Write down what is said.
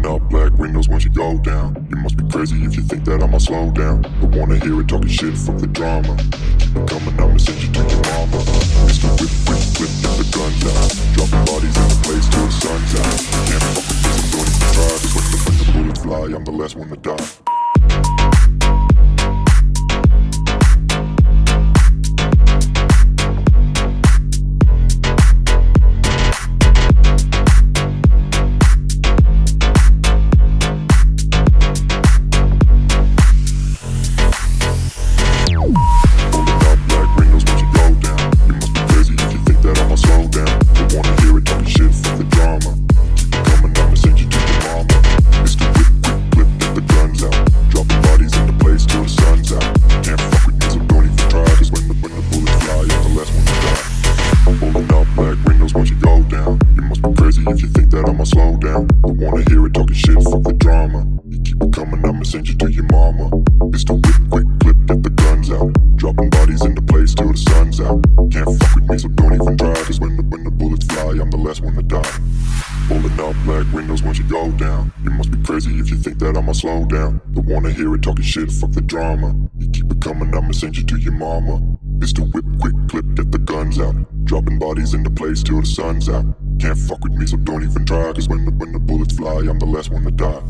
Rolling up black windows once you go down. You must be crazy if you think that I'ma slow down. Don't wanna hear it talking shit, fuck the drama. Keep it coming, I'ma send you to your mama. Mr. Whip, whip, flip, get the guns out. Dropping bodies in the place till the sun's out. Can't fuck with this, I'm going to try. Cause when the bullets fly, I'm the last one to die. If you think that I'ma slow down, don't wanna hear it talking shit, fuck the drama. You keep it coming, I'ma send you to your mama. It's the whip, quick clip, get the guns out. Dropping bodies into place till the sun's out. Can't fuck with me, so don't even try. Cause when the bullets fly, I'm the last one to die. Rolling up black windows once you go down. You must be crazy if you think that I'ma slow down. Don't wanna hear it talking shit, fuck the drama. You keep it coming, I'ma send you to your mama. It's the whip, quick clip, get the guns out. Dropping bodies into place till the sun's out. Can't fuck with me, so don't even try. Cause when the bullets fly, I'm the last one to die.